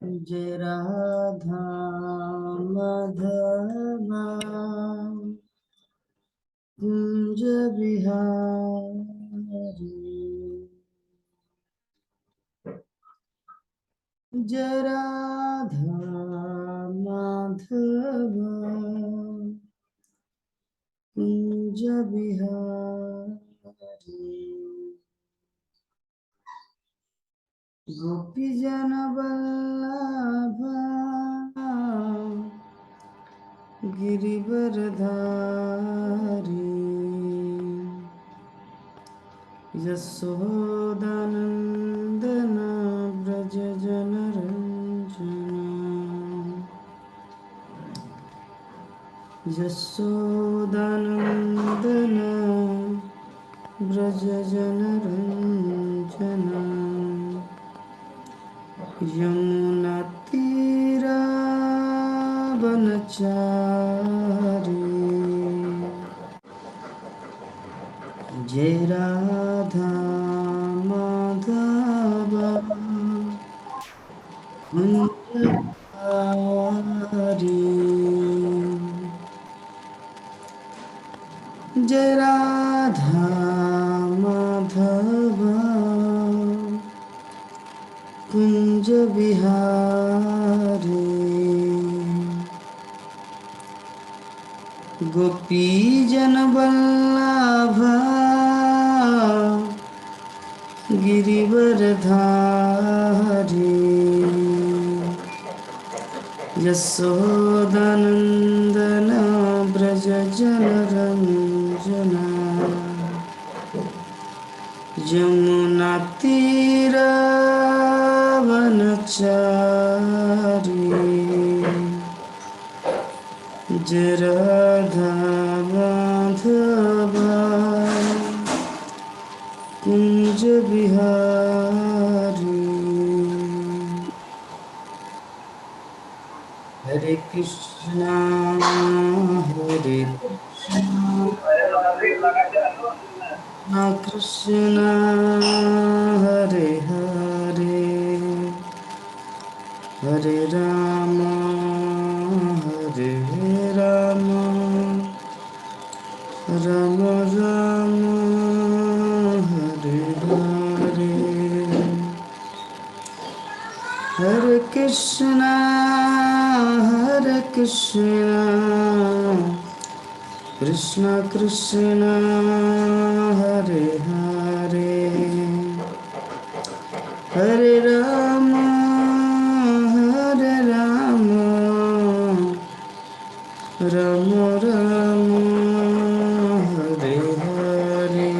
जय राधा माधवा कुंज बिहारी। जय राधा माधवा कुंज बिहारी। गोपी जन वल्लभ गिरिवरधारी। यशोदानंदन व्रज जनरंजना। यशोदानंदन व्रज जनरंजना। यमुना तीरावनचारी। जय राधा माधवा कुंज बिहारी। जय राधा माधवा कुंज बिहारी। गोपी जन वल्लभ गिरिवरधारी। यशोदानंदन व्रज जनरंजना। यमुना तीरावनचारी। जय राधा माधवा कुंज बिहारी। हरे कृष्णा हरे कृष्णा हरे हरे हरे राम हरे राम राम राम हरे हरे। हरे कृष्णा कृष्ण कृष्ण हरे हरे हरे राम राम राम हरे हरे।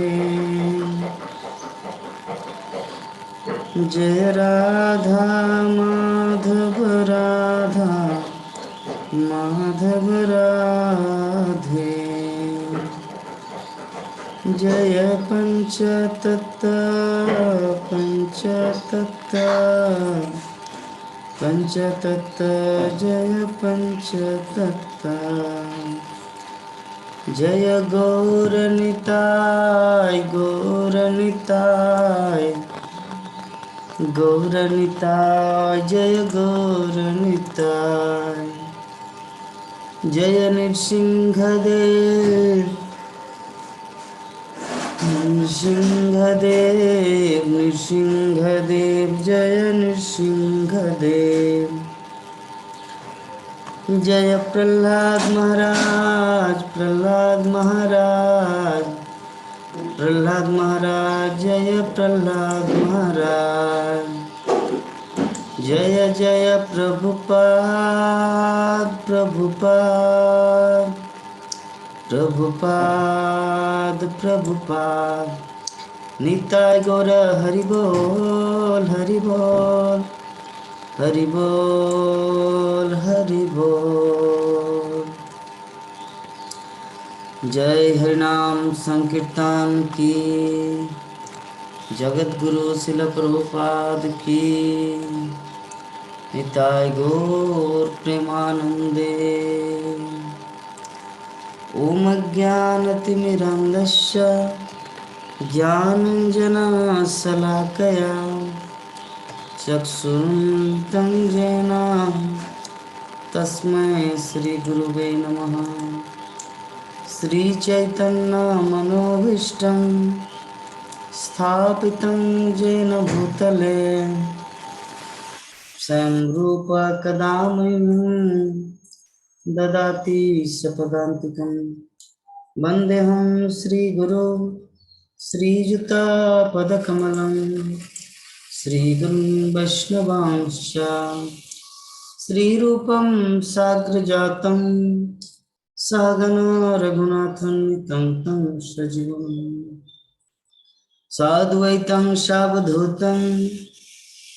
जय राधा माधव राधा माधव राधे। जय पंचतत्व जय पंचतत्व। जय गौरनिताय गौरनिताय जय गौरनिताय। जय नृसिंहदेव नृसिंहदेव जय नृसिंहदेव। जय प्रहलाद महाराज जय प्रहलाद महाराज। जय जय प्रभुपाद निताय गौर हरि बोल हरि बोल हरि बोल हरि बोल। जय हरिनाम संकीर्तन की। जगत गुरु शिल प्रभुपाद की। निताय गौर प्रेमानंदे। ओम अज्ञानतिमिरान्धस्य ज्ञानञ्जनशलाकया चक्षुरुन्मिलितं येन तस्मै श्रीगुरुवे नमः। श्रीचैतन्यमनोभीष्टं स्थापितं येन भूतले स्वयं रूप कदा मह्यं ददाति स्वपदान्तिकं। वन्देऽहं श्रीगुरो श्रीयुतापदकमलं श्रीगुरुं वैष्णवांश्च श्रीरूपं साग्रजातं सहगणो रघुनाथान्वितं तं सजीवं साद्वैतं सावधूतं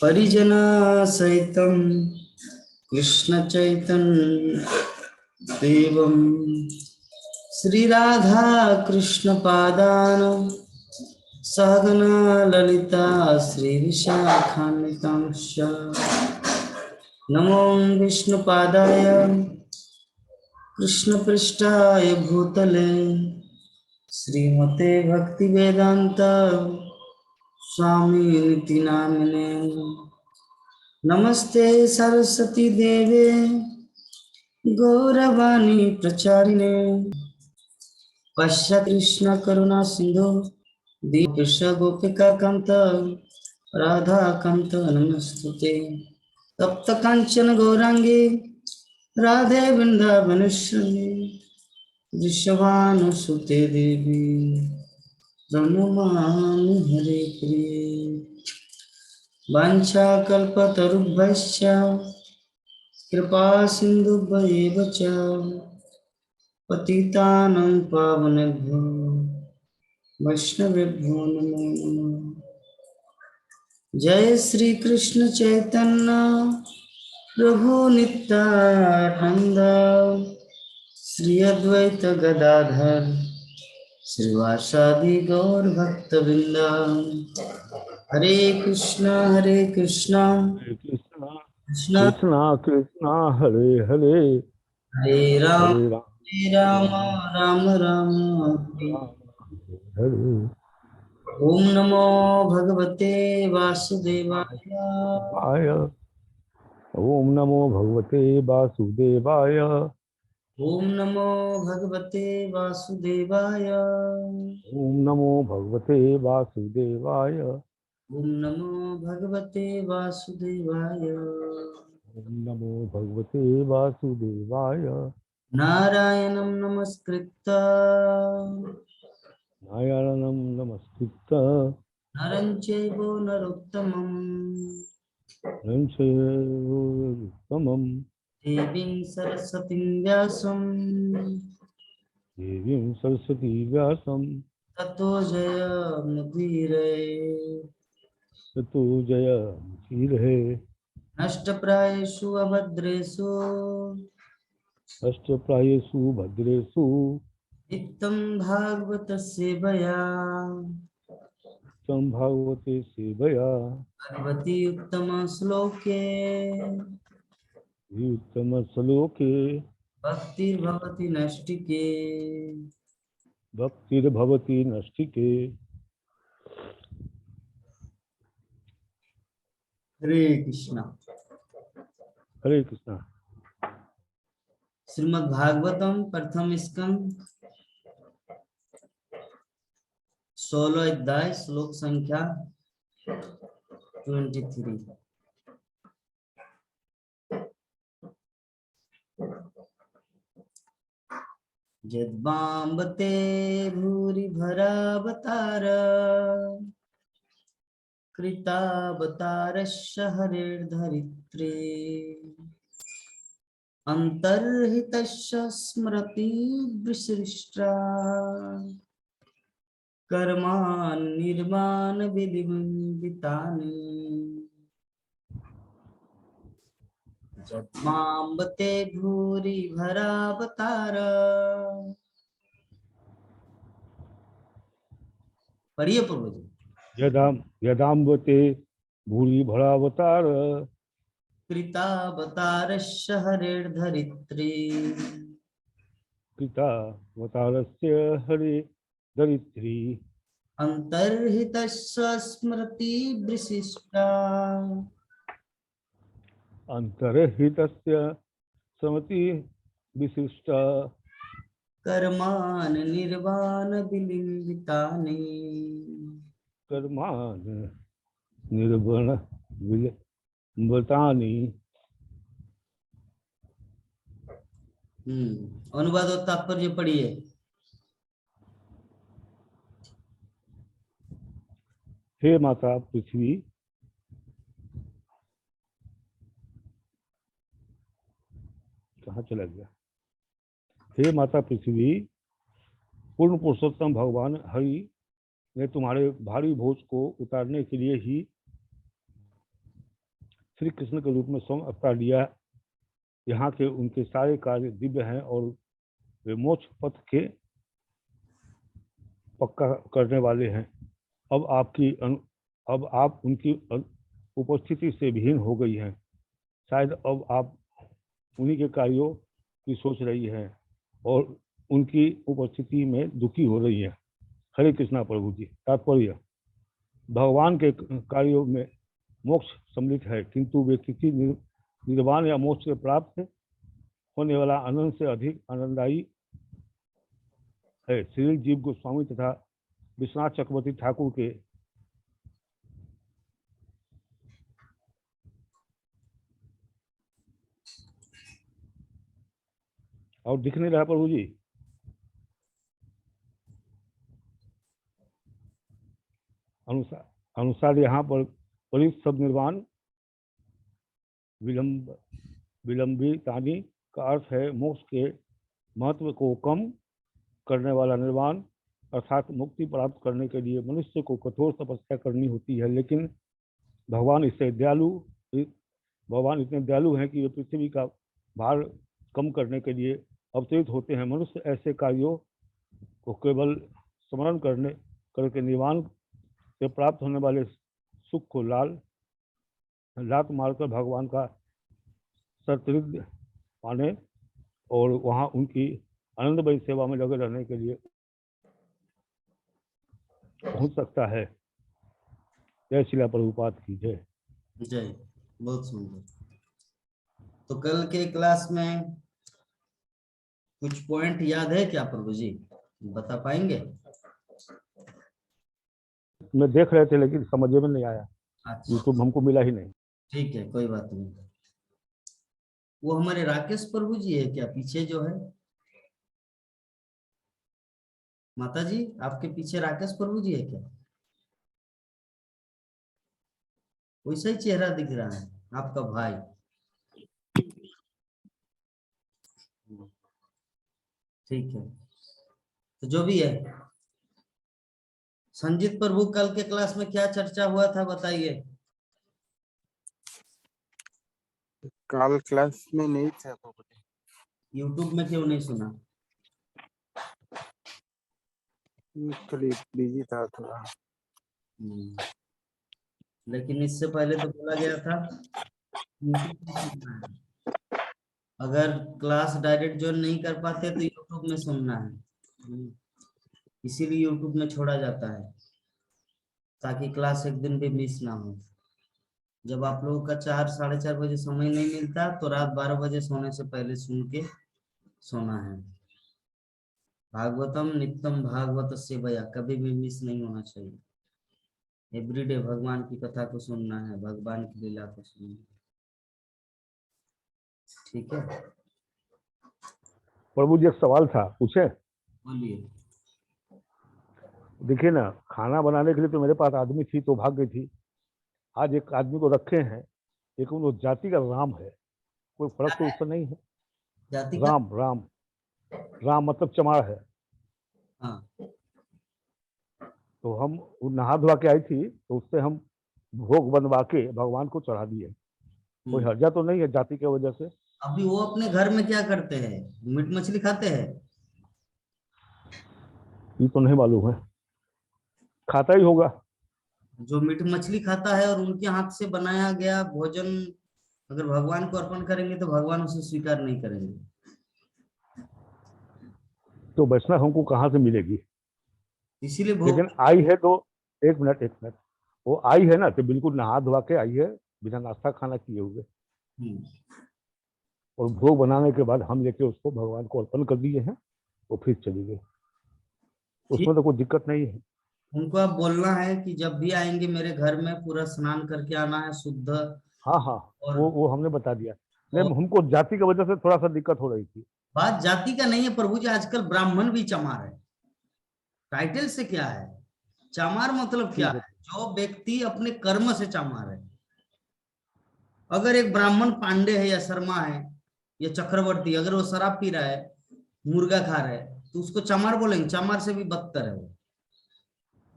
परिजनसहितं कृष्णचैतन्यदेवं श्रीराधा कृष्णपादान् सहगणा ललिता श्रीविशाखान्वितांश्च नमो विष्णुपादाय कृष्णपृष्ठाय भूतले श्रीमते भक्तिवेदांत स्वामी नामिने। नमस्ते सरस्वती देवे गौरवाणी प्रचारिणे पश्चात् कृष्ण करुणा सिंधु दीपकृष्ण गोपिका कांत राधा कांत नमस्तुते। तप्त कांचन गौरांगी राधे वृंदावनेश्वरी वृषभानुसुते देवी प्रणमामि हरे प्रिये। वाञ्छाकल्पतरुभ्यश्च कृपा सिन्धुभ्येव च पतितानां पावनेभ्यो वैष्णवेभ्यो नमो नमः। जय श्री कृष्ण चैतन्य प्रभु नित्यानंद श्री अद्वैत गदाधर श्रीवासादि गौर भक्तवृंद। हरे Krishna Krishna Hare Krishna, Krishna Krishna Krishna, Hare Hare, हरे Hare Ram, Ram Hare Ram, Ram Ram हरे। Ram Hare ओम नमो भगवते वासुदेवाय। Vaya. Om Namo Bhagavate Vasudevaya. ओम नमो भगवते वासुदेवाय। Om Namo Bhagavate Vasudevaya. ओम नमो भगवते वासुदेवाय। Om Namo Bhagavate Vasudevaya. नारायणं नमस्कृत्य Nayaranam Namaskritta. नरं चैव नरोत्तमं Namchayamam. देवीं सरस्वतीं व्यासं Devim Saraswati Vyasam. ततो जयमुदीरये। Tato Jaya Muchir. नष्टप्रायेषु अभद्रेषु अष्टप्रायेषु भद्रेषु नित्यं भागवतस्य सेवया तं भागवते सेवया भगवती उत्तमश्लोके उत्तमश्लोके भक्तिर्भवति नष्टिके। भक्तिर्भवति नष्टिके। हरे कृष्णा। हरे कृष्णा। श्रीमद् भागवतम प्रथम स्कंद 16 अध्याय श्लोक संख्या 23। यद्वाम्बते भूरि भरावतार कृतावतारस्य हरिर्धरित्रे अंतर्हितस्य स्मरति विसृष्टा कर्मान् निर्माण विधिविदितानि। जन्माम्बते भूरि भरावतार। पढ़िए प्रभु जी। यदाम्बते भूरि भरावतार कृतावतारस्य हरिर्धरित्री कृतावतारस्य हरिर्धरित्री अंतर्हितस्य स्मृति विशिष्टा अंतर्हितस्य समति विशिष्ट कर्मान निर्वाण विलिम्बितानि कर्मान निर्वण विलंबतानि। अनुवाद और तात्पर्य पढ़िए। हे माता पृथ्वी, कहाँ चला गया? हे माता पृथ्वी, पूर्ण पुरुषोत्तम भगवान हरि ने तुम्हारे भारी बोझ को उतारने के लिए ही श्री कृष्ण के रूप में स्वयं अवतार लिया। यहाँ के उनके सारे कार्य दिव्य हैं और वे मोक्ष पथ के पक्का करने वाले हैं। अब आप उनकी उपस्थिति से विहीन हो गई हैं। शायद अब आप उन्हीं के कार्यों की सोच रही हैं और उनकी उपस्थिति में दुखी हो रही है। हरे कृष्णा प्रभु जी। तात्पर्य, भगवान के कार्यों में मोक्ष सम्मिलित है, किंतु वे किसी निर्वाण या मोक्ष से प्राप्त होने वाला आनंद से अधिक आनंददायी है। श्री जीव गोस्वामी तथा विश्वनाथ चक्रवर्ती ठाकुर के और दिख नहीं रहा प्रभु जी। अनुसार यहाँ पर परित सब निर्वाण विलंबितानि का अर्थ है मोक्ष के महत्व को कम करने वाला निर्वाण, अर्थात मुक्ति प्राप्त करने के लिए मनुष्य को कठोर तपस्या करनी होती है। लेकिन भगवान इतने दयालु हैं कि वे पृथ्वी का भार कम करने के लिए अवतरित होते हैं। मनुष्य ऐसे कार्यों को केवल स्मरण करके निर्वाण से प्राप्त होने वाले सुख को लात मारकर भगवान का सानिध्य पाने और वहां उनकी आनंदमयी सेवा में लगे रहने के लिए पहुंच सकता है। जय श्रीला प्रभुपाद की जय। जय। बहुत सुंदर। तो कल के क्लास में कुछ पॉइंट याद है क्या प्रभु जी, बता पाएंगे? मैं देख रहे थे लेकिन समझ में नहीं आया। अच्छा, यूट्यूब हमको मिला ही नहीं। ठीक है, कोई बात नहीं। वो हमारे राकेश प्रभु जी है क्या पीछे जो है? माता जी आपके पीछे राकेश प्रभु जी है क्या? वैसा ही चेहरा दिख रहा है आपका भाई। ठीक है, तो जो भी है, संजीत प्रभु कल के क्लास में क्या चर्चा हुआ था बताइए। कल क्लास में नहीं था तो यूट्यूब में क्यों नहीं सुना? थोड़ी बिजी था थोड़ा। लेकिन इससे पहले तो बोला गया था YouTube में सुनना है। अगर क्लास डायरेक्ट ज्वाइन नहीं कर पाते तो यूट्यूब में सुनना है। इसीलिए यूट्यूब में छोड़ा जाता है ताकि क्लास एक दिन भी मिस ना हो। जब आप लोगों का 4-4:30 बजे समय नहीं मिलता तो रात 12 बजे सोने से पहले सुन के सोना है। भागवतम नित्यम भागवत सेवया, कभी भी मिस नहीं होना चाहिए। एवरीडे भगवान की कथा को सुनना है, भगवान की लीला को सुनना है। ठीक है प्रभु जी एक सवाल था, पूछे? बोलिए। देखिए ना, खाना बनाने के लिए तो मेरे पास आदमी थी तो भाग गई थी। आज एक आदमी को रखे हैं, एक उन जाति का राम है, कोई फर्क तो उससे नहीं है। जाति का राम राम राम मतलब चमार है। हाँ, तो हम नहा धुआ के आई थी तो उससे हम भोग बनवा के भगवान को चढ़ा दिए। कोई हर्जा तो नहीं है जाति की वजह से। अभी वो अपने घर में क्या करते हैं? मीट मछली खाते हैं? ये तो नहीं मालूम है, खाता ही होगा। जो मीट मछली खाता है और उनके हाथ से बनाया गया भोजन अगर भगवान को अर्पण करेंगे तो भगवान उसे स्वीकार नहीं करेंगे। तो वैष्णव हमको कहाँ से मिलेगी? इसीलिए लेकिन आई है तो एक मिनट, वो आई है ना तो बिल्कुल नहा धुआ के आई है, बिना नाश्ता खाना किए हुए। और भोग बनाने के बाद हम लेके उसको भगवान को अर्पण कर दिए हैं, वो फिर चली गई। उसमें तो कोई दिक्कत नहीं है। उनको अब बोलना है कि जब भी आएंगे मेरे घर में पूरा स्नान करके आना है शुद्ध। हाँ हाँ, और वो हमने बता दिया। और नहीं, हमको जाति की वजह से थोड़ा सा दिक्कत हो रही थी। बात जाति का नहीं है प्रभु जी, आजकल ब्राह्मण भी चमार है। टाइटल से क्या है चमार, मतलब क्या ठीक है? जो व्यक्ति अपने कर्म से चमार है। अगर एक ब्राह्मण पांडे है या शर्मा है या चक्रवर्ती, अगर वो शराब पी रहा है, मुर्गा खा रहा है, तो उसको चमार बोलेंगे? चमार से भी बदतर है वो।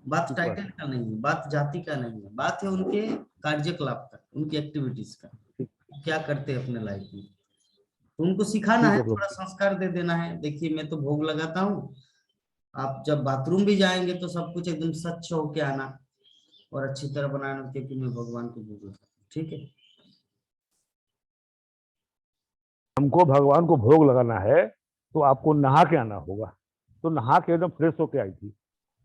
बात ठीक टाइटल बात का नहीं है, बात जाति का नहीं है, बात है उनके कार्यकलाप का, उनकी एक्टिविटीज का, ठीक क्या करते हैं अपने लाइफ में। तो उनको सिखाना ठीक है, है प्रभु। थोड़ा संस्कार दे देना है। देखिए मैं तो भोग लगाता हूँ, आप जब बाथरूम भी जाएंगे तो सब कुछ एकदम स्वच्छ होके आना और अच्छी तरह बनाना, क्योंकि मैं भगवान को भोग लगाता हूँ। ठीक है, हमको भगवान को भोग लगाना है तो आपको नहा के आना होगा। तो नहा के एकदम फ्रेश होके आई थी,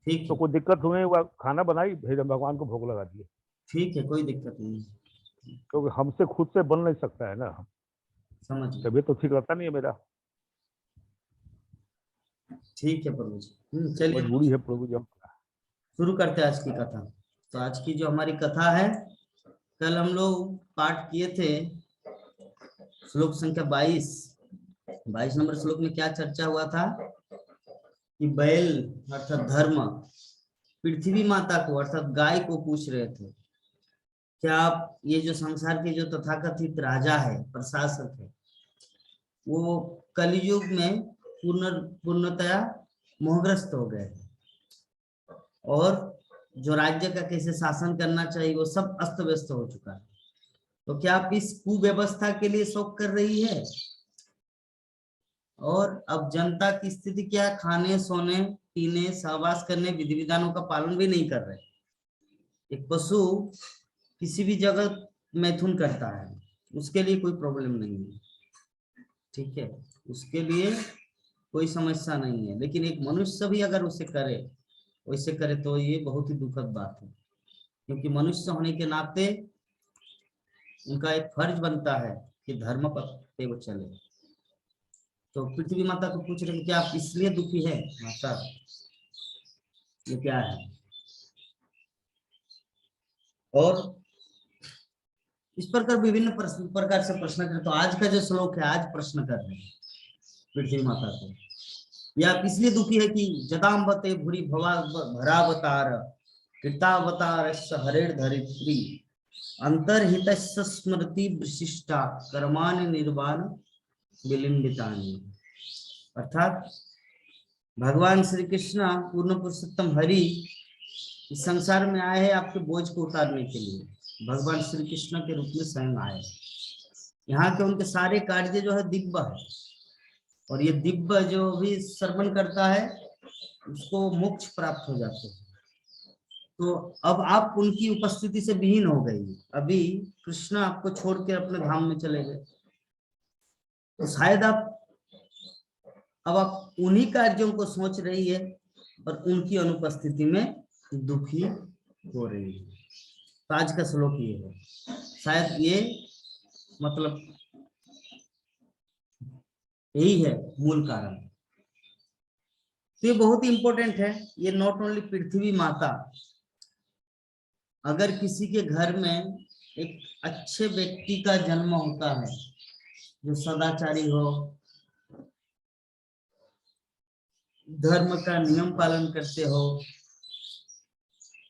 ठीक तो है, कोई दिक्कत हुई? वह खाना बनाई, फिर हम भगवान को भोग लगा दिए। ठीक है, कोई दिक्कत नहीं है। क्योंकि हमसे खुद से बन नहीं सकता है ना, समझ गए। तबीयत तो ठीक रहता नहीं है मेरा। ठीक है प्रभु जी, चलिए हम मजबूरी है प्रभु जी। हम शुरू करते हैं आज की कथा। तो आज की जो हमारी कथा है, कल हम लोग पाठ किए थे श्लोक संख्या 22 नंबर श्लोक में क्या चर्चा हुआ था कि बैल अर्थात धर्म पृथ्वी माता को अर्थात गाय को पूछ रहे थे, क्या आप ये जो संसार के जो तथाकथित राजा है, प्रशासक है, वो कलयुग में पूर्णतया मोहग्रस्त हो गए और जो राज्य का कैसे शासन करना चाहिए वो सब अस्त व्यस्त हो चुका है। तो क्या आप इस कुव्यवस्था के लिए शोक कर रही है? और अब जनता की स्थिति क्या है? खाने, सोने, पीने, सहवास करने, विधि विधानों का पालन भी नहीं कर रहे। एक पशु किसी भी जगह मैथुन करता है, उसके लिए कोई प्रॉब्लम नहीं है, ठीक है, उसके लिए कोई समस्या नहीं है। लेकिन एक मनुष्य भी अगर उसे करे, वैसे करे, तो ये बहुत ही दुखद बात है, क्योंकि मनुष्य होने के नाते उनका एक फर्ज बनता है कि धर्म पे वो चले। तो पृथ्वी माता को पूछ रहे कि क्या आप इसलिए दुखी है माता? ये क्या है? और इस प्रकार विभिन्न प्रकार से प्रश्न करें। तो आज का जो श्लोक है, आज प्रश्न कर रहे हैं पृथ्वी माता को, या आप इसलिए दुखी है कि जताम्बते भूरी भरावतार कृतावतार हरेर धरित्री अंतर्हित स्मृति विशिष्टा कर्मानि निर्वाण विलिंबितानि। अर्थात भगवान श्री कृष्ण पूर्ण पुरुषोत्तम हरि इस संसार में आए हैं आपके बोझ को उतारने के लिए। भगवान श्री कृष्ण के रूप में स्वयं आए। यहाँ के उनके सारे कार्य जो है दिव्य है, और ये दिव्य जो भी श्रवण करता है उसको मोक्ष प्राप्त हो जाते हैं। तो अब आप उनकी उपस्थिति से विहीन हो गई। अभी कृष्ण आपको छोड़ के अपने धाम में चले गए, तो शायद अब आप उन्हीं कार्यों को सोच रही है और उनकी अनुपस्थिति में दुखी हो रही है। तो आज का श्लोक ये है, शायद ये मतलब यही है मूल कारण। तो ये बहुत ही इंपॉर्टेंट है। ये नॉट ओनली पृथ्वी माता, अगर किसी के घर में एक अच्छे व्यक्ति का जन्म होता है जो सदाचारी हो, धर्म का नियम पालन करते हो,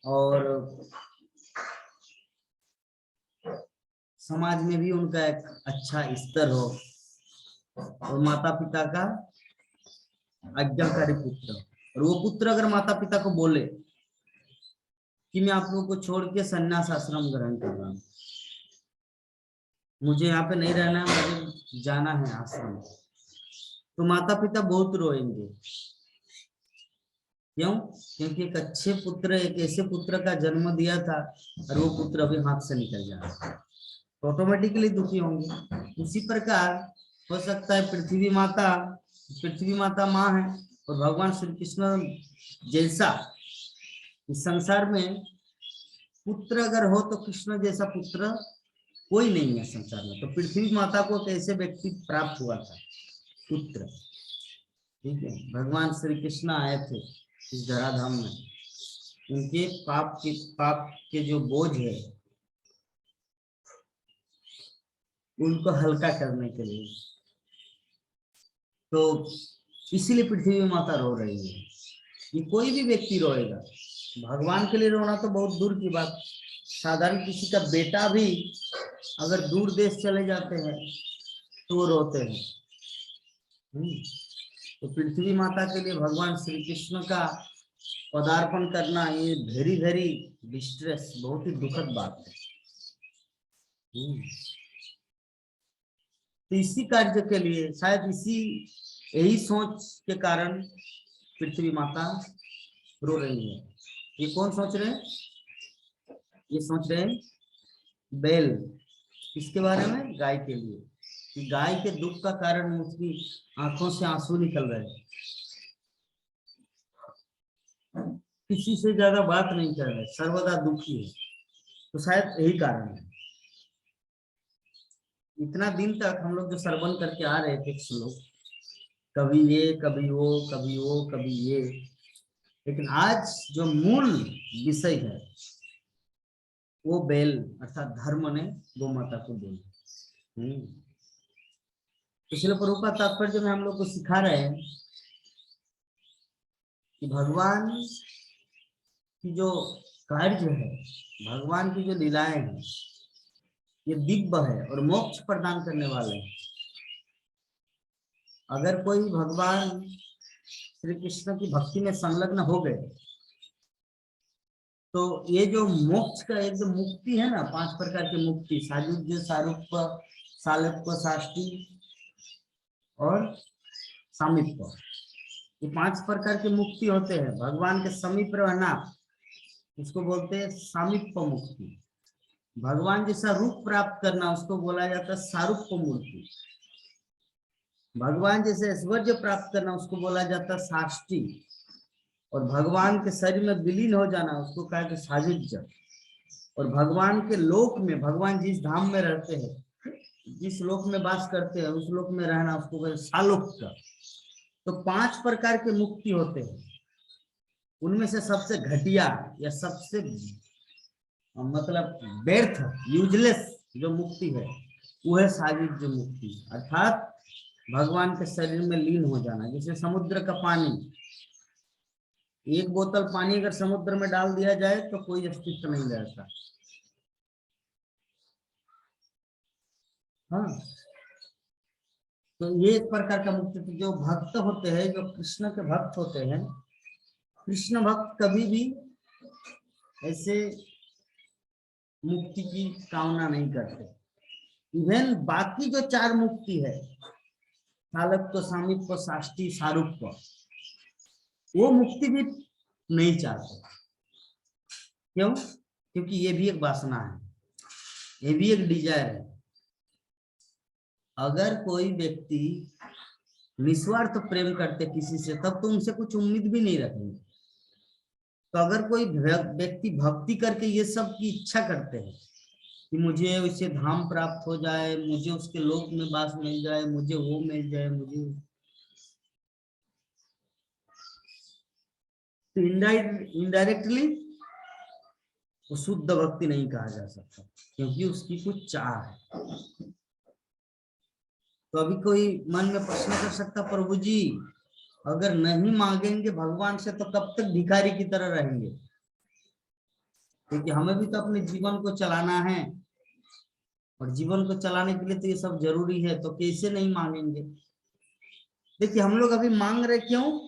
और समाज में भी उनका एक अच्छा स्तर हो, और माता पिता का आज्ञाकारी पुत्र, और वो पुत्र अगर माता पिता को बोले कि मैं आप लोगों को छोड़ के संन्यास आश्रम ग्रहण कर रहा हूँ, मुझे यहाँ पे नहीं रहना है, मुझे जाना है आश्रम, तो माता पिता बहुत रोएंगे। क्यों? क्योंकि एक अच्छे पुत्र, एक ऐसे पुत्र का जन्म दिया था और वो पुत्र अभी हाथ से निकल जा रहा है, तो ऑटोमेटिकली दुखी होंगे। उसी प्रकार हो सकता है पृथ्वी माता माँ है, और भगवान श्री कृष्ण जैसा इस संसार में पुत्र अगर हो तो कृष्ण जैसा पुत्र कोई नहीं है संसार में। तो पृथ्वी माता को कैसे व्यक्ति प्राप्त हुआ था? पुत्र। ठीक है, भगवान श्री कृष्ण आए थे इस धराधाम में, उनके पाप के जो बोझ है उनको हल्का करने के लिए। तो इसीलिए पृथ्वी माता रो रही है। ये कोई भी व्यक्ति रोएगा, भगवान के लिए रोना तो बहुत दूर की बात, साधारण किसी का बेटा भी अगर दूर देश चले जाते हैं तो वो रोते हैं। तो पृथ्वी माता के लिए भगवान श्री कृष्ण का पदार्पण करना ये वेरी वेरी डिस्ट्रेस, बहुत ही दुखद बात है। तो इसी कार्य के लिए शायद यही सोच के कारण पृथ्वी माता रो रही है। ये कौन सोच रहे हैं? ये सोच रहे हैं बैल, किसके बारे में? गाय के लिए, कि गाय के दुख का कारण उसकी आंखों से आंसू निकल रहे हैं, किसी से ज्यादा बात नहीं कर रहे, सर्वदा दुखी है। तो शायद यही कारण है। इतना दिन तक हम लोग जो श्रवण करके आ रहे थे श्लोक, कभी ये कभी वो कभी वो कभी ये, लेकिन आज जो मूल विषय है वो बैल अर्थात धर्म ने गौ माता को बोला। इसलिए प्रभुपाद तात्पर्य में हम लोग को सिखा रहे हैं कि भगवान की जो कार्य है, भगवान की जो लीलाएं हैं, ये दिव्य है और मोक्ष प्रदान करने वाले हैं। अगर कोई भगवान श्री कृष्ण की भक्ति में संलग्न हो गए तो ये जो मोक्ष का एक जो मुक्ति है ना, 5 प्रकार की मुक्ति, सायुज्य, सारूप्य, सालोक्य, साष्टी और सामीप्य, ये 5 प्रकार की मुक्ति होते हैं। भगवान के समीप रहना उसको बोलते हैं सामीप्य मुक्ति। भगवान जैसा रूप प्राप्त करना उसको बोला जाता है सारूप्य मूर्ति। भगवान जैसे ऐश्वर्य प्राप्त करना उसको बोला जाता है साष्टी। और भगवान के शरीर में विलीन हो जाना उसको कहा जाता है सायुज्य। और भगवान के लोक में, भगवान जिस धाम में रहते हैं, जिस लोक में वास करते हैं, उस लोक में रहना उसको कहते हैं सालोक्य। तो 5 प्रकार के मुक्ति होते हैं, उनमें से सबसे घटिया या सबसे मतलब व्यर्थ, यूजलेस जो मुक्ति है वो है सायुज्य मुक्ति, अर्थात भगवान के शरीर में लीन हो जाना। जैसे समुद्र का पानी, एक बोतल पानी अगर समुद्र में डाल दिया जाए तो कोई अस्तित्व नहीं रहता। हाँ, तो ये एक प्रकार का मुक्ति। जो भक्त होते हैं, जो कृष्ण के भक्त होते हैं, कृष्ण भक्त कभी भी ऐसे मुक्ति की कामना नहीं करते। इवन बाकी जो 4 मुक्ति है, सालोक्य, सामीप्य, साष्टी, सारूप्य, वो मुक्ति भी नहीं चाहते। क्यों? क्योंकि ये भी एक वासना है, ये भी एक डिजायर है। अगर कोई व्यक्ति निस्वार्थ प्रेम करते किसी से, तब तो उनसे कुछ उम्मीद भी नहीं रखेंगे। तो अगर कोई व्यक्ति भक्ति करके ये सब की इच्छा करते हैं कि मुझे उससे धाम प्राप्त हो जाए, मुझे उसके लोक में वास मिल जाए, मुझे वो मिल जाए, मुझे, तो इनडायरेक्टली वो शुद्ध भक्ति नहीं कहा जा सकता, क्योंकि उसकी कुछ चाह है। तो अभी कोई मन में प्रश्न कर सकता, प्रभु जी अगर नहीं मांगेंगे भगवान से तो कब तक भिखारी की तरह रहेंगे? क्योंकि हमें भी तो अपने जीवन को चलाना है, और जीवन को चलाने के लिए तो ये सब जरूरी है, तो कैसे नहीं मांगेंगे? देखिए हम लोग अभी मांग रहे क्यों?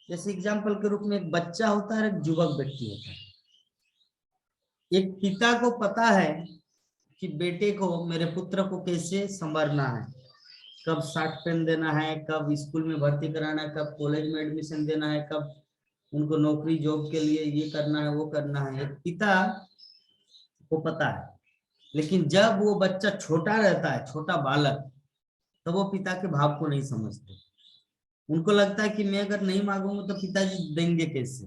जैसे एग्जाम्पल के रूप में एक बच्चा होता है, एक युवक व्यक्ति होता है। एक पिता को पता है कि बेटे को, मेरे पुत्र को कैसे संवारना है, कब शर्ट पेन देना है, कब स्कूल में भर्ती कराना है, कब कॉलेज में एडमिशन देना है, कब उनको नौकरी जॉब के लिए ये करना है, वो करना है, एक पिता को पता है। लेकिन जब वो बच्चा छोटा रहता है, छोटा बालक, तो वो पिता के भाव को नहीं समझते। उनको लगता है कि मैं अगर नहीं मांगूंगा तो पिताजी देंगे कैसे,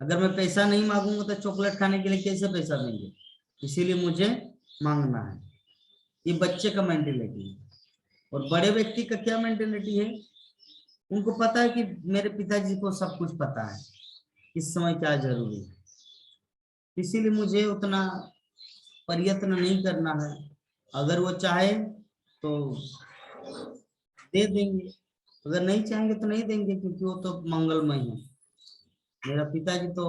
अगर मैं पैसा नहीं मांगूंगा तो चॉकलेट खाने के लिए कैसे पैसा देंगे, इसीलिए मुझे मांगना है। ये बच्चे का मेंटेलिटी है। और बड़े व्यक्ति का क्या मेंटेलिटी है, उनको पता है कि मेरे पिताजी को सब कुछ पता है, इस समय क्या जरूरी है, इसीलिए मुझे उतना प्रयत्न नहीं करना है। अगर वो चाहे तो दे देंगे, अगर नहीं चाहेंगे तो नहीं देंगे, क्योंकि वो तो मंगलमय है। मेरा पिताजी तो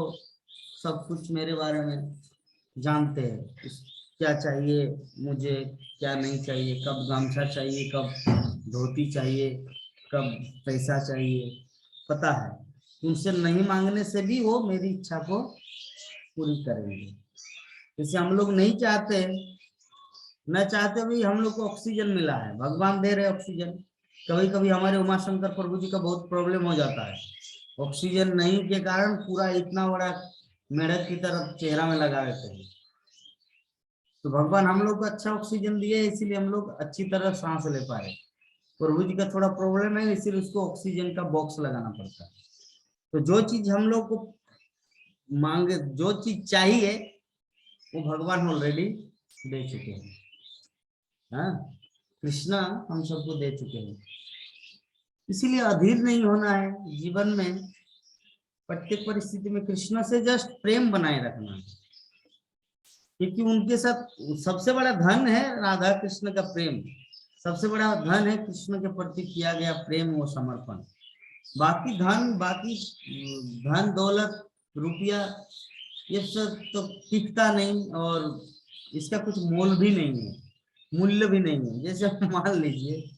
सब कुछ मेरे बारे में जानते हैं, क्या चाहिए मुझे, क्या नहीं चाहिए, कब गमछा चाहिए, कब धोती चाहिए, कब पैसा चाहिए, पता है। उनसे नहीं मांगने से भी वो मेरी इच्छा को पूरी करेंगे। जैसे हम लोग नहीं चाहते, न चाहते भी हम लोग को ऑक्सीजन मिला है, भगवान दे रहे ऑक्सीजन। कभी कभी हमारे उमा शंकर प्रभु जी का बहुत प्रॉब्लम हो जाता है, ऑक्सीजन नहीं के कारण पूरा इतना बड़ा मेढक की तरफ चेहरा में लगा देते हैं। तो भगवान हम लोग को अच्छा ऑक्सीजन दिए, इसीलिए हम लोग अच्छी तरह सांस ले पा रहे। प्रभु जी का थोड़ा प्रॉब्लम है, इसीलिए उसको ऑक्सीजन का बॉक्स लगाना पड़ता है। तो जो चीज हम लोग को मांगे, जो चीज चाहिए, वो भगवान ऑलरेडी दे चुके हैं। हाँ, कृष्णा हम सबको दे चुके हैं। इसीलिए अधीर नहीं होना है जीवन में, प्रत्येक परिस्थिति में कृष्ण से जस्ट प्रेम बनाए रखना है, क्योंकि उनके साथ सबसे बड़ा धन है राधा कृष्ण का प्रेम। सबसे बड़ा धन है कृष्ण के प्रति किया गया प्रेम और समर्पण। बाकी धन दौलत रुपया ये सब तो टिकता नहीं, और इसका कुछ मोल भी नहीं है, मूल्य भी नहीं है। जैसे मान लीजिए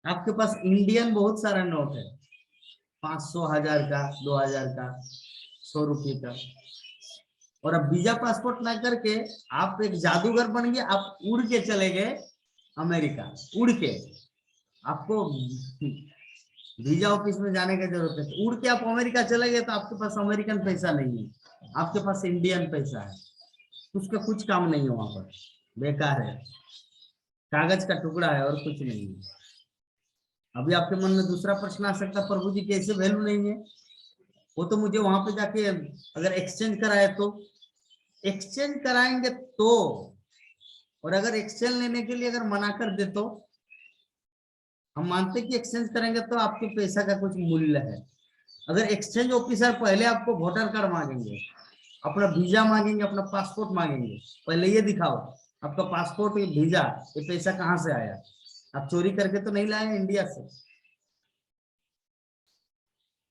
आपके पास इंडियन बहुत सारा नोट है, 500, 1000 का, 2000 का, 100 रुपये का, और अब वीजा पासपोर्ट ना करके आप एक जादूगर बन गए, आप उड़ के चले गए अमेरिका, उड़ के। आपको वीजा ऑफिस में जाने की जरूरत है, तो उड़ के आप अमेरिका चले गए, तो आपके पास अमेरिकन पैसा नहीं है, आपके पास इंडियन पैसा है, उसका कुछ काम नहीं है वहां पर, बेकार है, कागज का टुकड़ा है और कुछ नहीं है। अभी आपके मन में दूसरा प्रश्न आ सकता है, प्रभु जी कैसे वैल्यू नहीं है? वो तो मुझे वहां पे जाके अगर एक्सचेंज कराए तो, एक्सचेंज कराएंगे तो, और अगर एक्सचेंज लेने के लिए अगर मना कर दे तो, हम मानते कि एक्सचेंज करेंगे तो आपके पैसा का कुछ मूल्य है। अगर एक्सचेंज ऑफिसर पहले आपको वोटर कार्ड मांगेंगे, अपना वीजा मांगेंगे, अपना पासपोर्ट मांगेंगे, पहले ये दिखाओ आपका पासपोर्ट, ये वीजा, ये पैसा कहाँ से आया, आप चोरी करके तो नहीं लाए इंडिया से।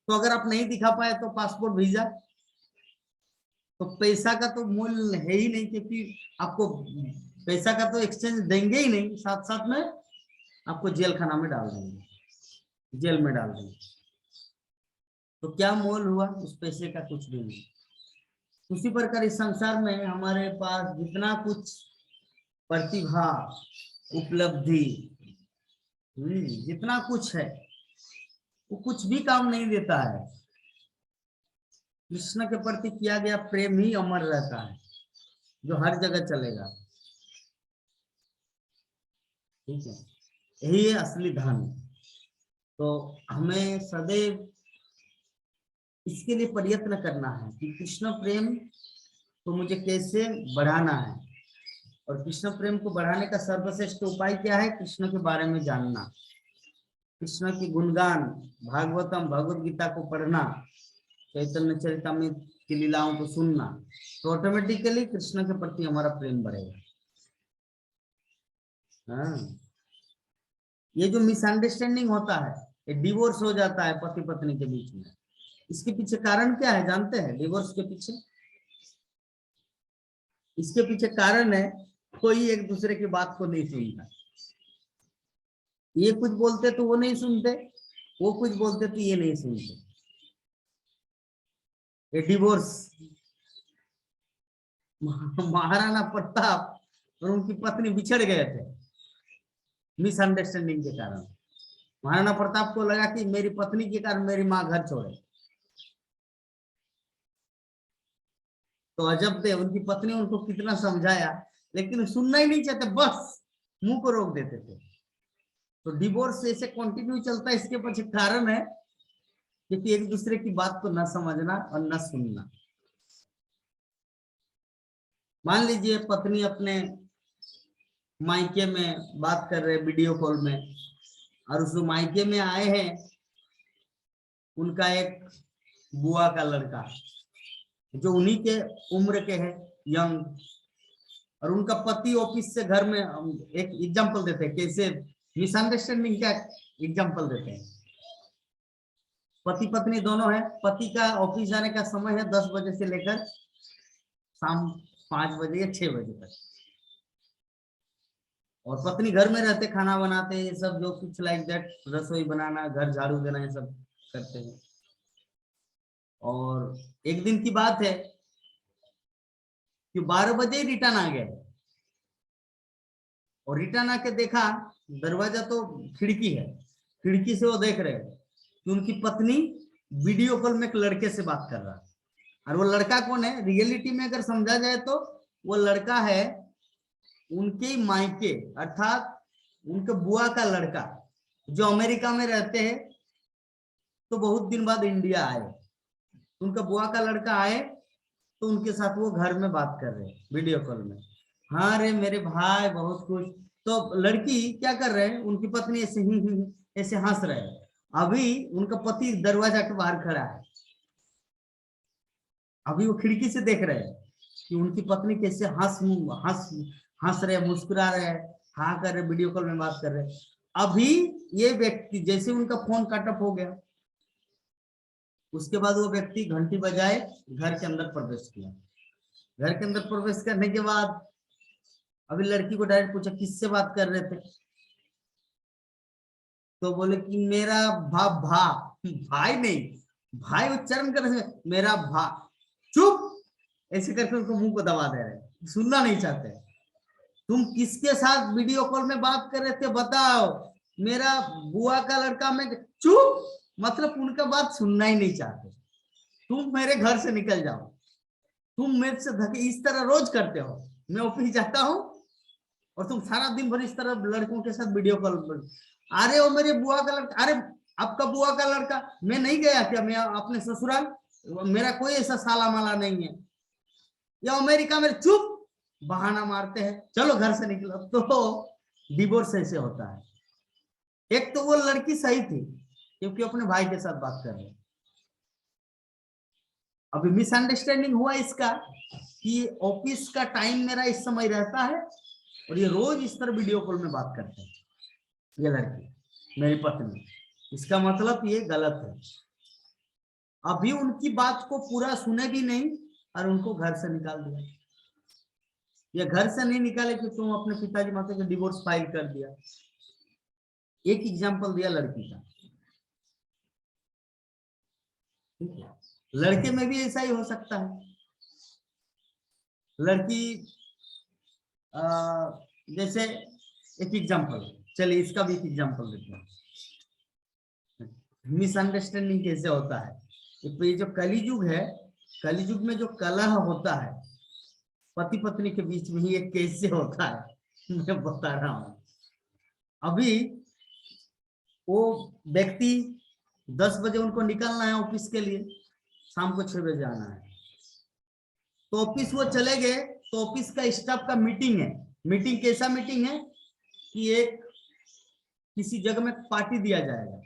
तो अगर आप नहीं दिखा पाए तो पासपोर्ट वीजा, तो पैसा का तो मूल्य है ही नहीं, क्योंकि आपको पैसा का तो एक्सचेंज देंगे ही नहीं, साथ साथ में आपको जेल खाना में डाल देंगे, जेल में डाल देंगे। तो क्या मोल हुआ उस पैसे का? कुछ भी नहीं। उसी प्रकार इस संसार में हमारे पास जितना कुछ प्रतिभा, उपलब्धि, जितना कुछ है, वो कुछ भी काम नहीं देता है। कृष्ण के प्रति किया गया प्रेम ही अमर रहता है, जो हर जगह चलेगा। ठीक है, यही है असली धन। तो हमें सदैव इसके लिए प्रयत्न करना है कि कृष्ण प्रेम को मुझे कैसे बढ़ाना है, और कृष्ण प्रेम को बढ़ाने का सर्वश्रेष्ठ उपाय क्या है? कृष्ण के बारे में जानना, कृष्ण की गुणगान, भागवतम, भगवत गीता को पढ़ना, चैतन्य चरितामृत की लीलाओं को सुनना, तो ऑटोमेटिकली कृष्ण के प्रति हमारा प्रेम बढ़ेगा। हाँ, ये जो मिसअंडरस्टैंडिंग होता है, ये डिवोर्स हो जाता है पति पत्नी के बीच में, इसके पीछे कारण क्या है जानते हैं? डिवोर्स के पीछे, इसके पीछे कारण है कोई एक दूसरे की बात को नहीं सुनता। ये कुछ बोलते तो वो नहीं सुनते, वो कुछ बोलते तो ये नहीं सुनते। ये डिवोर्स। महाराणा प्रताप और उनकी पत्नी बिछड़ गए थे मिसअंडरस्टैंडिंग के कारण। महाराणा प्रताप को लगा कि मेरी पत्नी के कारण मेरी माँ घर छोड़े, तो अजब थे, उनकी पत्नी उनको कितना समझाया, लेकिन सुनना ही नहीं चाहते, बस मुंह को रोक देते थे। तो डिवोर्स ऐसे कंटिन्यू चलता है, इसके पीछे कारण है क्योंकि एक दूसरे की बात को न समझना और न सुनना। मान लीजिए पत्नी अपने मायके में बात कर रहे वीडियो कॉल में, और उस मायके में आए हैं उनका एक बुआ का लड़का जो उन्हीं के उम्र के है, यंग, और उनका पति ऑफिस से घर में, एक एग्जांपल देते हैं कैसे मिसअंडरस्टैंडिंग का एग्जांपल देते हैं। पति पत्नी दोनों है, पति का ऑफिस जाने का समय है 10 बजे से लेकर शाम 5 बजे या 6 बजे तक, और पत्नी घर में रहते, खाना बनाते, ये सब जो कुछ लाइक दैट, रसोई बनाना, घर झाड़ू देना, ये सब करते हैं। और एक दिन की बात है कि 12 बजे ही रिटर्न आ गए, और रिटर्न आके देखा दरवाजा तो खिड़की है, खिड़की से वो देख रहे कि उनकी पत्नी वीडियो कॉल में एक लड़के से बात कर रहा है। और वो लड़का कौन है, रियलिटी में अगर समझा जाए तो वो लड़का है उनके मायके, अर्थात उनके बुआ का लड़का जो अमेरिका में रहते हैं, तो बहुत दिन बाद इंडिया आए, उनका बुआ का लड़का आए तो उनके साथ वो घर में बात कर रहे हैं वीडियो कॉल में। हाँ रे मेरे भाई, बहुत खुश। तो लड़की क्या कर रहे हैं, उनकी पत्नी ऐसे ही ऐसे हंस रहे हैं। अभी उनका पति दरवाजा के बाहर खड़ा है, अभी वो खिड़की से देख रहे हैं कि उनकी पत्नी कैसे हंस हंस हंस रहे, मुस्कुरा रहे, हाँ कर रहे, वीडियो कॉल में बात कर रहे। अभी ये व्यक्ति जैसे उनका फोन कट ऑफ हो गया, उसके बाद वो व्यक्ति घंटी बजाए घर के अंदर प्रवेश किया। घर के अंदर प्रवेश करने के बाद अभी लड़की को डायरेक्ट पूछा किससे बात कर रहे थे, तो बोले कि मेरा भाई नहीं, भाई उच्चारण कर रहे, मेरा चुप ऐसे करके उनको मुंह को दबा दे रहे, सुनना नहीं चाहते। तुम किसके साथ वीडियो कॉल में बात कर रहे थे बताओ, मेरा बुआ का लड़का। मैं चुप, मतलब उनका बात सुनना ही नहीं चाहते। तुम मेरे घर से निकल जाओ, तुम मेरे से धके इस तरह रोज करते हो। मैं ऑफिस जाता हूँ और तुम सारा दिन भर इस तरह लड़कों के साथ वीडियो कॉल पर। अरे वो मेरे बुआ का लड़का, अरे आपका बुआ का लड़का, मैं नहीं गया क्या, मैं अपने ससुराल, मेरा कोई ऐसा साला माला नहीं है, या अमेरिका में। चुप, बहाना मारते हैं, चलो घर से निकलो। तो डिवोर्स ऐसे होता है। एक तो वो लड़की सही थी क्योंकि अपने भाई के साथ बात कर रहे, अभी मिसअंडरस्टैंडिंग हुआ इसका कि ऑफिस का टाइम मेरा इस समय रहता है और ये रोज इस तरह वीडियो कॉल में बात करते हैं, ये लड़की मेरी पत्नी, इसका मतलब ये गलत है। अभी उनकी बात को पूरा सुने भी नहीं और उनको घर से निकाल दिया। ये घर से नहीं निकाले कि तुम अपने पिताजी माता का डिवोर्स फाइल कर दिया। एक एग्जांपल दिया लड़की का, ठीक है। लड़के में भी ऐसा ही हो सकता है। लड़की जैसे एक एग्जांपल, चलिए इसका भी एक एग्जांपल देते हैं, मिसअंडरस्टैंडिंग कैसे होता है। ये जो कलियुग है, कलियुग में जो कलह होता है पति पत्नी के बीच में, ये कैसे होता है मैं बता रहा हूं। अभी वो व्यक्ति 10 बजे उनको निकलना है ऑफिस के लिए, शाम को 6 बजे आना है, तो ऑफिस वो चले गए, तो ऑफिस का स्टाफ का मीटिंग है। मीटिंग कैसा मीटिंग है कि एक किसी जगह में पार्टी दिया जाएगा,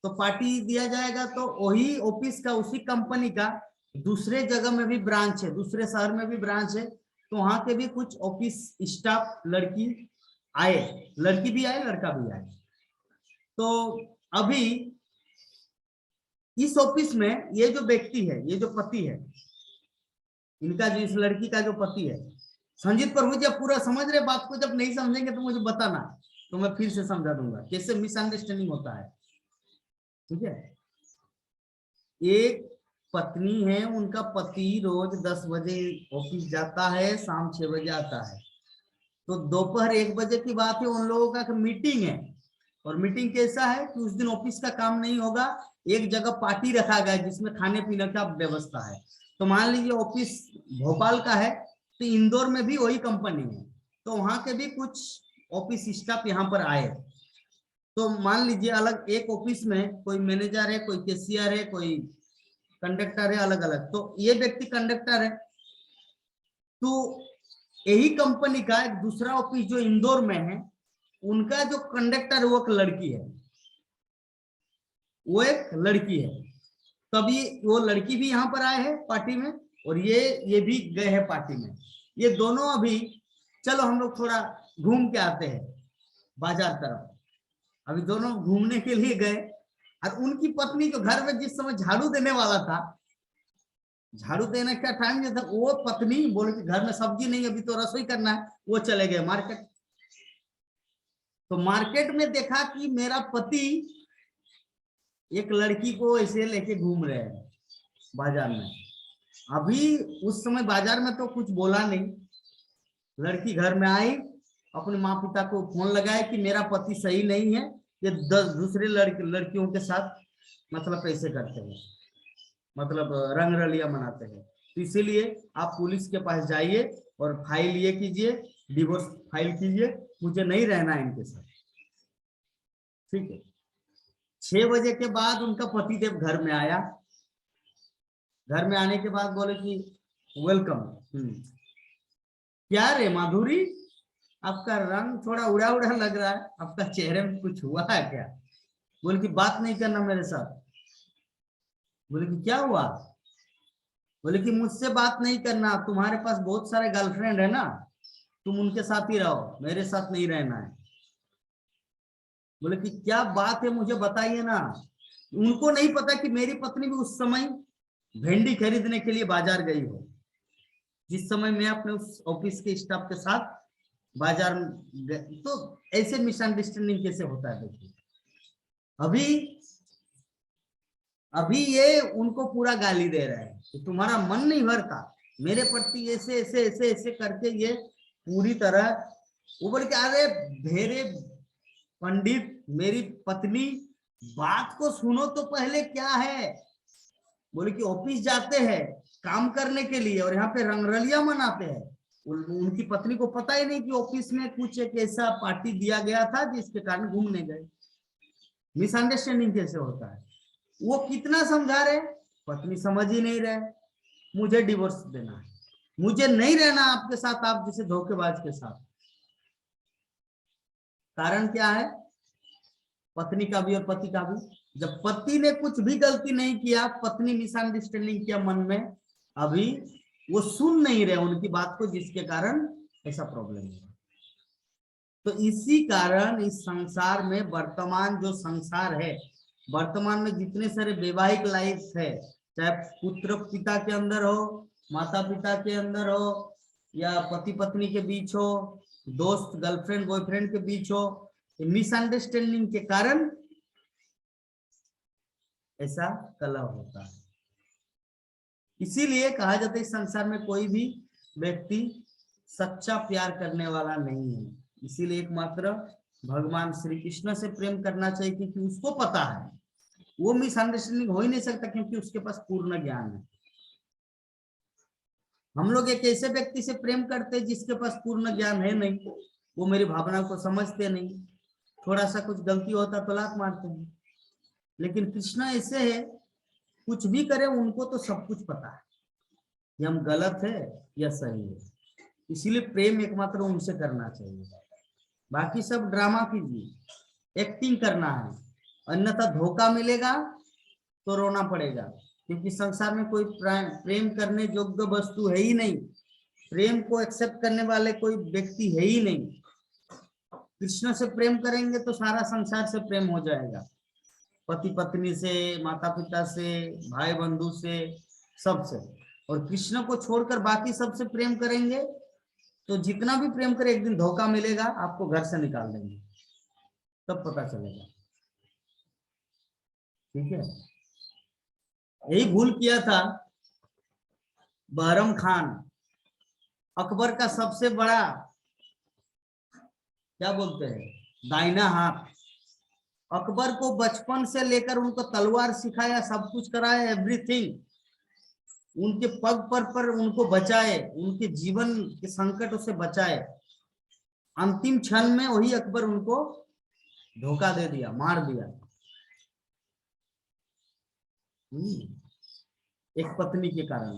तो पार्टी दिया जाएगा तो वही ऑफिस का, उसी कंपनी का दूसरे जगह में भी ब्रांच है, दूसरे शहर में भी ब्रांच है, तो वहां के भी कुछ ऑफिस स्टाफ लड़की आए, लड़की भी आए लड़का भी आए। तो अभी इस ऑफिस में ये जो व्यक्ति है, ये जो पति है इनका, जो इस लड़की का जो पति है, संजीत प्रभु जी आप पूरा समझ रहे बात को, जब नहीं समझेंगे तो मुझे बताना, तो मैं फिर से समझा दूंगा कैसे मिसअंडरस्टैंडिंग होता है, ठीक है। एक पत्नी है, उनका पति रोज 10 बजे ऑफिस जाता है, शाम 6 बजे आता है, तो दोपहर 1 बजे की बात है, उन लोगों का मीटिंग है। और मीटिंग कैसा है कि उस दिन ऑफिस का काम नहीं होगा, एक जगह पार्टी रखा गया जिसमें खाने पीने का व्यवस्था है। तो मान लीजिए ऑफिस भोपाल का है, तो इंदौर में भी वही कंपनी है, तो वहां के भी कुछ ऑफिस स्टाफ यहाँ पर आए। तो मान लीजिए अलग एक ऑफिस में कोई मैनेजर है, कोई कैशियर है, कोई कंडक्टर है, अलग अलग। तो ये व्यक्ति कंडक्टर है, तो यही कंपनी का एक दूसरा ऑफिस जो इंदौर में है, उनका जो कंडक्टर वो एक लड़की है, वो एक लड़की है। तभी वो लड़की भी यहाँ पर आए हैं पार्टी में, और ये भी गए हैं पार्टी में। ये दोनों अभी चलो हम लोग थोड़ा घूम के आते हैं बाजार तरफ। अभी दोनों घूमने के लिए गए, और उनकी पत्नी जो घर में जिस समय झाड़ू देने वाला था, झाड़ू देने का टाइम जो था, वो पत्नी बोले कि घर में सब्जी नहीं, अभी तो रसोई करना है। वो चले गए मार्केट। तो मार्केट में देखा कि मेरा पति एक लड़की को ऐसे लेके घूम रहे हैं बाजार में। अभी उस समय बाजार में तो कुछ बोला नहीं। लड़की घर में आई, अपने माँ पिता को फोन लगाया कि मेरा पति सही नहीं है, ये 10 दूसरे लड़कियों के साथ मतलब ऐसे करते हैं, मतलब रंगरलिया मनाते हैं। तो इसीलिए आप पुलिस के पास जाइए और फाइल ये कीजिए, डिवोर्स फाइल कीजिए, मुझे नहीं रहना है इनके साथ। ठीक है। 6 बजे के बाद उनका पतिदेव घर में आया। घर में आने के बाद बोले कि वेलकम। क्या रे माधुरी, आपका रंग थोड़ा उड़ा उड़ा लग रहा है, आपका चेहरे में कुछ हुआ है क्या? बोले कि बात नहीं करना मेरे साथ। बोले कि क्या हुआ? बोले कि मुझसे बात नहीं करना, तुम्हारे पास बहुत सारे गर्लफ्रेंड है ना, तुम उनके साथ ही रहो, मेरे साथ नहीं रहना है। बोले कि क्या बात है, मुझे बताइए ना। उनको नहीं पता कि मेरी पत्नी भी उस समय भिंडी खरीदने के लिए बाजार गई हो, जिस समय मैं अपने उस ऑफिस के स्टाफ के साथ बाजार में। तो ऐसे मिसअंडरस्टैंडिंग कैसे होता है? देखिए, अभी ये उनको पूरा गाली दे रहे हैं कि तुम्हारा मन नहीं भरता, मेरे प्रति ऐसे ऐसे ऐसे ऐसे करके ये पूरी तरह। वो बोले कि अरे भेरे पंडित, मेरी पत्नी, बात को सुनो तो पहले। क्या है? बोले कि ऑफिस जाते हैं काम करने के लिए और यहाँ पे रंगरलिया मनाते हैं। उनकी पत्नी को पता ही नहीं कि ऑफिस में कुछ एक ऐसा पार्टी दिया गया था जिसके कारण घूमने गए। मिसअंडरस्टैंडिंग कैसे होता है? वो कितना समझा रहे, पत्नी समझ ही नहीं रहे। मुझे डिवोर्स देना है, मुझे नहीं रहना आपके साथ, आप जैसे धोखेबाज के साथ। कारण क्या है? पत्नी का भी और पति का भी। जब पति ने कुछ भी गलती नहीं किया, पत्नी मिसअंडरस्टैंडिंग किया मन में, अभी वो सुन नहीं रहे उनकी बात को, जिसके कारण ऐसा प्रॉब्लम है। तो इसी कारण इस संसार में, वर्तमान जो संसार है, वर्तमान में जितने सारे वैवाहिक लाइफ है, चाहे पुत्र पिता के अंदर हो, माता पिता के अंदर हो, या पति पत्नी के बीच हो, दोस्त गर्लफ्रेंड बॉयफ्रेंड के बीच हो, मिसअंडरस्टैंडिंग के कारण ऐसा कलह होता है। इसीलिए कहा जाता है इस संसार में कोई भी व्यक्ति सच्चा प्यार करने वाला नहीं है। इसीलिए एकमात्र भगवान श्री कृष्ण से प्रेम करना चाहिए, क्योंकि उसको पता है, वो मिसअंडरस्टैंडिंग हो ही नहीं सकता, क्योंकि उसके पास पूर्ण ज्ञान है। हम लोग एक ऐसे व्यक्ति से प्रेम करते हैं जिसके पास पूर्ण ज्ञान है नहीं, वो मेरी भावना को समझते नहीं, थोड़ा सा कुछ गलती होता तो लात मारते हैं। लेकिन कृष्ण ऐसे है, कुछ भी करे उनको तो सब कुछ पता है कि हम गलत है या सही है। इसीलिए प्रेम एकमात्र उनसे करना चाहिए। बाकी सब ड्रामा कीजिए, एक्टिंग करना है, अन्यथा धोखा मिलेगा तो रोना पड़ेगा, क्योंकि संसार में कोई प्रेम करने योग्य वस्तु है ही नहीं। प्रेम को एक्सेप्ट करने वाले कोई व्यक्ति है ही नहीं। कृष्ण से प्रेम करेंगे तो सारा संसार से प्रेम हो जाएगा, पति पत्नी से, माता पिता से, भाई बंधु से, सबसे। और कृष्ण को छोड़कर बाकी सबसे प्रेम करेंगे तो जितना भी प्रेम करे, एक दिन धोखा मिलेगा, आपको घर से निकाल देंगे, तब पता चलेगा। ठीक है, यही भूल किया था बहरम खान, अकबर का सबसे बड़ा, क्या बोलते हैं, दाहिना हाथ। अकबर को बचपन से लेकर उनको तलवार सिखाया, सब कुछ कराया, एवरीथिंग। उनके पग पर उनको बचाए, उनके जीवन के संकटों से बचाए। अंतिम क्षण में वही अकबर उनको धोखा दे दिया, मार दिया। एक पत्नी के कारण।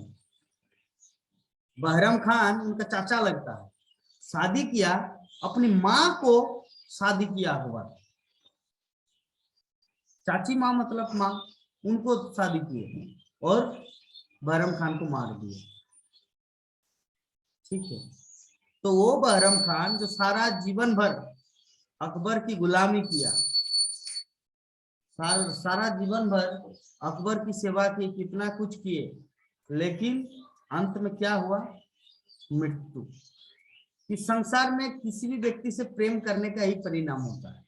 बहरम खान उनका चाचा लगता है, शादी किया, अपनी माँ को शादी किया अकबर, चाची माँ मतलब माँ, उनको शादी किए और बहरम खान को मार दिए। ठीक है, तो वो बहरम खान जो सारा जीवन भर अकबर की गुलामी किया, सारा जीवन भर अकबर की सेवा की, कितना कुछ किए, लेकिन अंत में क्या हुआ? मृत्यु। इस संसार में किसी भी व्यक्ति से प्रेम करने का ही परिणाम होता है।